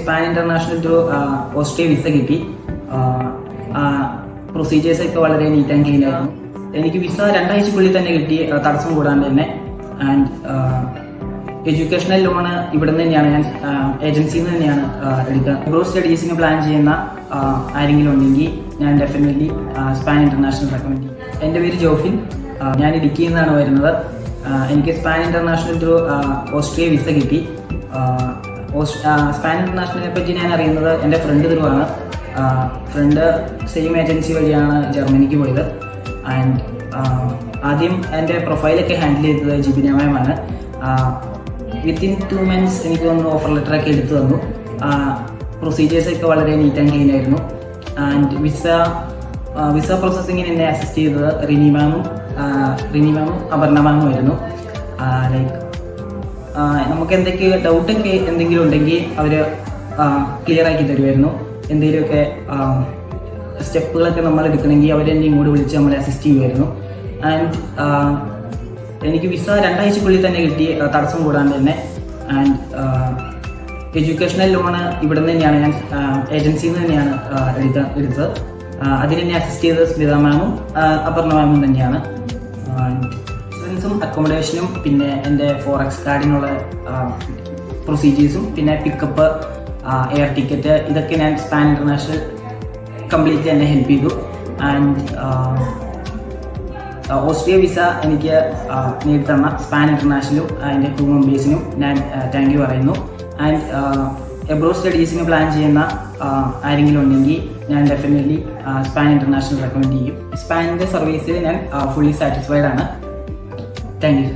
Span international through Austria visa കിട്ടി. Procedures ഒക്കെ വളരെ നീറ്റ് ആൻഡ് ക്ലീൻ ആയിരുന്നു. എനിക്ക് വിസ 2 ആഴ്ചക്കുള്ളിൽ തന്നെ കിട്ടി, തടസ്സം കൂടാണ്ട് തന്നെ. ആൻഡ് എഡ്യൂക്കേഷണൽ ലോണ് ഇവിടെ നിന്ന് തന്നെയാണ്, ഞാൻ ഏജൻസിയിൽ നിന്ന് തന്നെയാണ് എടുക്കുക. അബ്രോഡ് സ്റ്റഡീസിന് പ്ലാൻ ചെയ്യുന്ന ആരെങ്കിലും ഉണ്ടെങ്കിൽ ഞാൻ ഡെഫിനറ്റ്ലി സ്പാൻ ഇന്റർനാഷണൽ റെക്കമെൻഡ് ചെയ്യും. എൻ്റെ പേര് ജോഫിൻ, ഞാൻ ഇടുക്കിയിൽ നിന്നാണ് വരുന്നത്. എനിക്ക് span international through Austria visa കിട്ടി. സ്പാൻ ഇന്റർനാഷണലിനെ പറ്റി ഞാൻ അറിയുന്നത് എൻ്റെ ഫ്രണ്ട് ത്രൂ ആണ്. ഫ്രണ്ട് സെയിം ഏജൻസി വഴിയാണ് ജർമ്മനിക്ക് പോയത്. ആൻഡ് ആദ്യം എൻ്റെ പ്രൊഫൈലൊക്കെ ഹാൻഡിൽ ചെയ്തത് ജിബിന മാമാണ്. വിത്തിൻ 2 months എനിക്ക് തോന്നുന്നു ഓഫർ ലെറ്ററൊക്കെ എടുത്തു തന്നു. പ്രൊസീജിയേഴ്സൊക്കെ വളരെ നീറ്റ് ആൻഡ് ക്ലീൻ ആയിരുന്നു. ആൻഡ് വിസ പ്രോസസ്സിങ്ങിന് എന്നെ അസിസ്റ്റ് ചെയ്തത് റിനി മാമും അപർണ മാമും ആയിരുന്നു. ലൈക്ക് നമുക്ക് ഡൗട്ടൊക്കെ എന്തെങ്കിലും ഉണ്ടെങ്കിൽ അവർ ക്ലിയർ ആക്കി തരുമായിരുന്നു. എന്തെങ്കിലുമൊക്കെ സ്റ്റെപ്പുകളൊക്കെ നമ്മൾ എടുക്കണമെങ്കിൽ അവരെന്നെ ഇങ്ങോട്ട് വിളിച്ച് നമ്മളെ അസിസ്റ്റ് ചെയ്യുമായിരുന്നു. ആൻഡ് എനിക്ക് വിസ 2 ആഴ്ചക്കുള്ളിൽ തന്നെ കിട്ടി, തടസ്സം കൂടാണ്ട് തന്നെ. ആൻഡ് എഡ്യൂക്കേഷണൽ ലോണ് ഇവിടെ നിന്ന് തന്നെയാണ്, ഞാൻ ഏജൻസിയിൽ നിന്ന് തന്നെയാണ് എടുത്തത്. അതിനെന്നെ അസിസ്റ്റ് ചെയ്തത് സ്മിത മാമും അപർണ മാമും തന്നെയാണ്. ഇൻഷുറൻസും അക്കോമഡേഷനും പിന്നെ എൻ്റെ ഫോറക്സ് കാർഡിനുള്ള പ്രൊസീജിയേഴ്സും പിന്നെ പിക്കപ്പ്, എയർ ടിക്കറ്റ്, ഇതൊക്കെ ഞാൻ സ്പാൻ ഇന്റർനാഷണൽ കംപ്ലീറ്റ് എന്നെ ഹെൽപ്പ് ചെയ്തു. ആൻഡ് ഓസ്ട്രിയ വിസ എനിക്ക് നേടിത്തന്ന സ്പാൻ ഇന്റർനാഷണലും അതിൻ്റെ ക്രൂ മെമ്പേഴ്സിനും ഞാൻ താങ്ക് യു പറയുന്നു. ആൻഡ് എബ്രോഡ് സ്റ്റഡീസിന് പ്ലാൻ ചെയ്യുന്ന ആരെങ്കിലും ഉണ്ടെങ്കിൽ ഞാൻ ഡെഫിനറ്റ്ലി സ്പാൻ ഇന്റർനാഷണൽ റെക്കമെൻഡ് ചെയ്യും. സ്പാനിൻ്റെ സർവീസിൽ ഞാൻ ഫുള്ളി സാറ്റിസ്ഫൈഡ് ആണ്. Thank you.